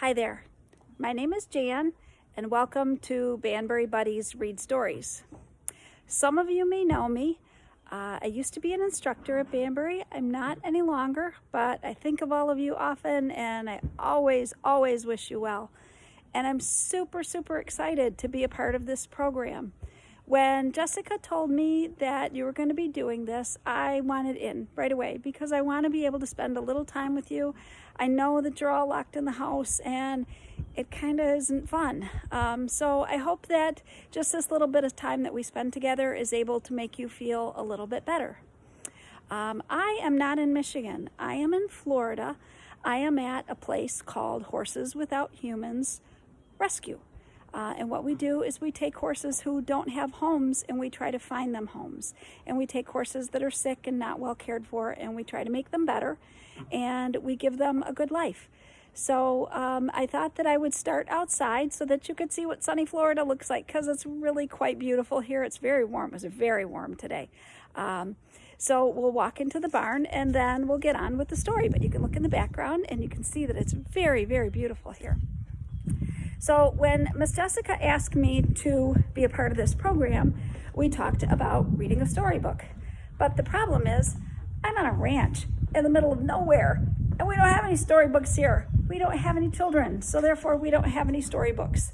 Hi there, my name is Jan and welcome to Banbury Buddies Read Stories. Some of you may know me. I used to be an instructor at Banbury. I'm not any longer, but I think of all of you often and I always wish you well. And I'm super excited to be a part of this program. When Jessica told me that you were going to be doing this, I wanted in right away because I want to be able to spend a little time with you. I know that you're all locked in the house and it kind of isn't fun. So I hope that just this little bit of time that we spend together is able to make you feel a little bit better. I am not in Michigan. I am in Florida. I am at a place called Horses Without Humans Rescue. And what we do is we take horses who don't have homes and we try to find them homes. And we take horses that are sick and not well cared for and we try to make them better and we give them a good life. So I thought that I would start outside so that you could see what sunny Florida looks like because it's really quite beautiful here. It's very warm. It was very warm today. So we'll walk into the barn and then we'll get on with the story. But you can look in the background and you can see that it's very beautiful here. So when Miss Jessica asked me to be a part of this program, we talked about reading a storybook. But the problem is, I'm on a ranch in the middle of nowhere, and we don't have any storybooks here. We don't have any children, so therefore we don't have any storybooks.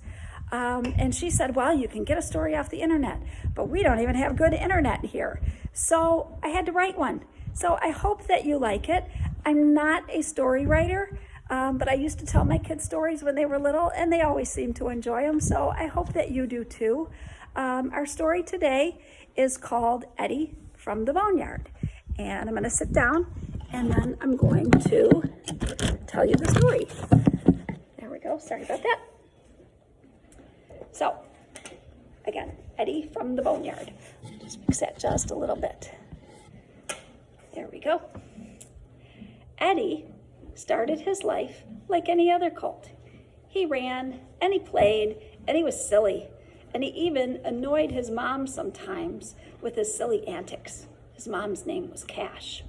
And she said, well, you can get a story off the internet, but we don't even have good internet here. So I had to write one. So I hope that you like it. I'm not a story writer. But I used to tell my kids stories when they were little, and they always seemed to enjoy them, so I hope that you do too. Our story today is called Eddie from the BoneYard, and I'm going to sit down, and then I'm going to tell you the story. There we go. Sorry about that. So, again, Eddie from the BoneYard. Just mix that just a little bit. There we go. Eddie started his life like any other colt. He ran and he played and he was silly, and he even annoyed his mom sometimes with his silly antics. His mom's name was Cash.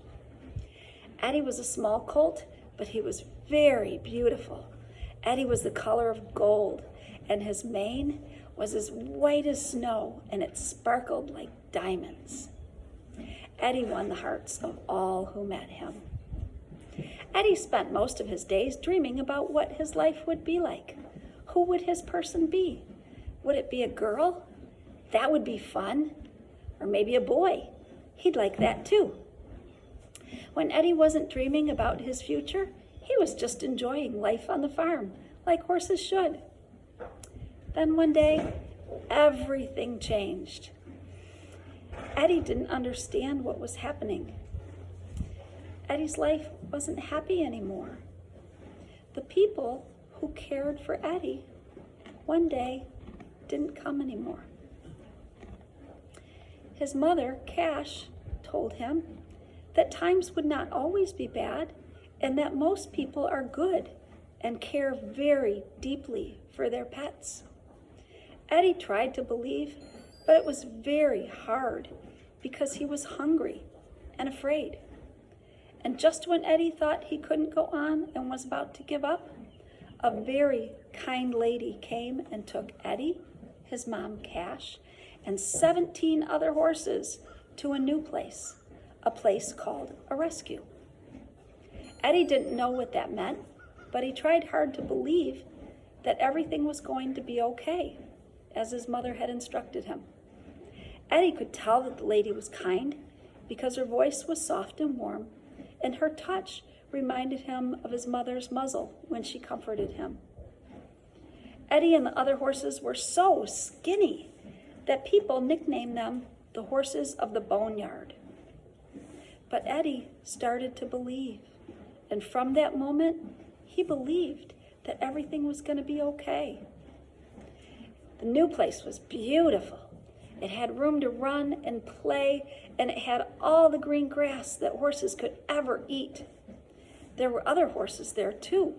Eddie was a small colt, but he was very beautiful. Eddie was the color of gold, and his mane was as white as snow, and it sparkled like diamonds. Eddie won the hearts of all who met him. Eddie spent most of his days dreaming about what his life would be like. Who would his person be? Would it be a girl? That would be fun. Or maybe a boy. He'd like that too. When Eddie wasn't dreaming about his future, he was just enjoying life on the farm, like horses should. Then one day, everything changed. Eddie didn't understand what was happening. Eddie's life wasn't happy anymore. The people who cared for Eddie one day didn't come anymore. His mother, Cash, told him that times would not always be bad and that most people are good and care very deeply for their pets. Eddie tried to believe, but it was very hard because he was hungry and afraid. And just when Eddie thought he couldn't go on and was about to give up, a very kind lady came and took Eddie, his mom Cash, and 17 other horses to a new place, a place called a rescue. Eddie didn't know what that meant, but he tried hard to believe that everything was going to be okay, as his mother had instructed him. Eddie could tell that the lady was kind because her voice was soft and warm, and her touch reminded him of his mother's muzzle when she comforted him. Eddie and the other horses were so skinny that people nicknamed them the horses of the BoneYard. But Eddie started to believe, and from that moment, he believed that everything was going to be okay. The new place was beautiful. It had room to run and play, and it had all the green grass that horses could ever eat. There were other horses there too,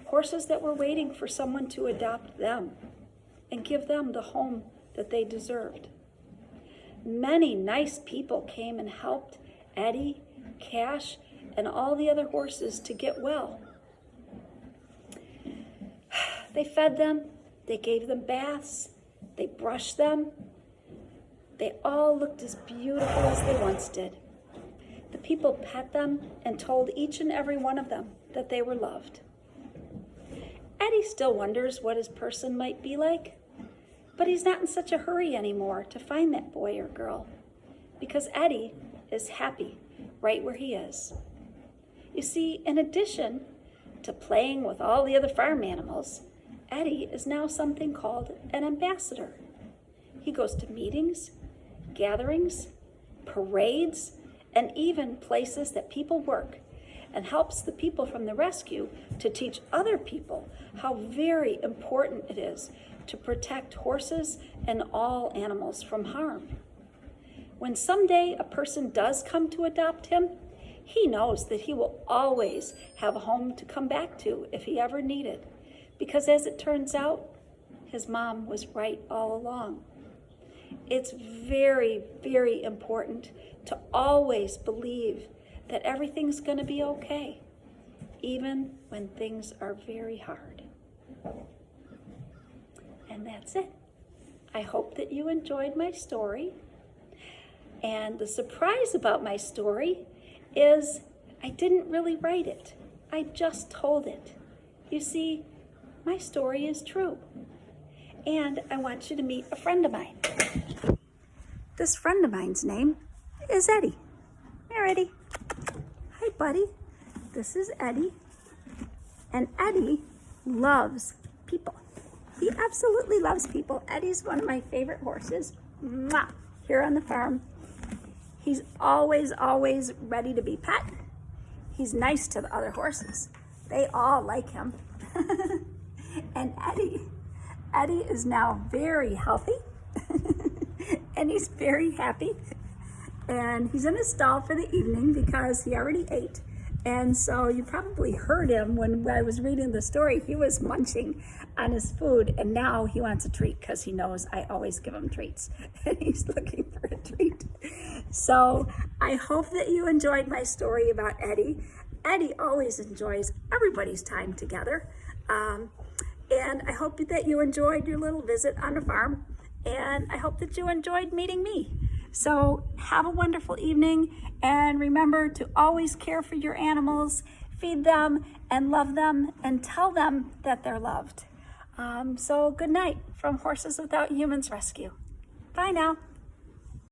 horses that were waiting for someone to adopt them and give them the home that they deserved. Many nice people came and helped Eddie, Cash, and all the other horses to get well. They fed them, they gave them baths, they brushed them. They all looked as beautiful as they once did. The people pet them and told each and every one of them that they were loved. Eddie still wonders what his person might be like, but he's not in such a hurry anymore to find that boy or girl, because Eddie is happy right where he is. You see, in addition to playing with all the other farm animals, Eddie is now something called an ambassador. He goes to meetings, gatherings, parades, and even places that people work, and helps the people from the rescue to teach other people how very important it is to protect horses and all animals from harm. When someday a person does come to adopt him, he knows that he will always have a home to come back to if he ever needed, because as it turns out, his mom was right all along. It's very, very important to always believe that everything's going to be okay, even when things are very hard. And that's it. I hope that you enjoyed my story. And the surprise about my story is I didn't really write it. I just told it. You see, my story is true. And I want you to meet a friend of mine. This friend of mine's name is Eddie. Here, Eddie. Hi, buddy. This is Eddie. And Eddie loves people. He absolutely loves people. Eddie's one of my favorite horses. Mwah! Here on the farm. He's always, always ready to be pet. He's nice to the other horses. They all like him. And Eddie is now very healthy. And he's very happy. And he's in his stall for the evening because he already ate. And so you probably heard him when I was reading the story. He was munching on his food, and now he wants a treat because he knows I always give him treats. And he's looking for a treat. So I hope that you enjoyed my story about Eddie. Eddie always enjoys everybody's time together. And I hope that you enjoyed your little visit on the farm. And I hope that you enjoyed meeting me. So have a wonderful evening, and remember to always care for your animals, feed them and love them, and tell them that they're loved. So good night from Horses Without Humans Rescue. Bye now.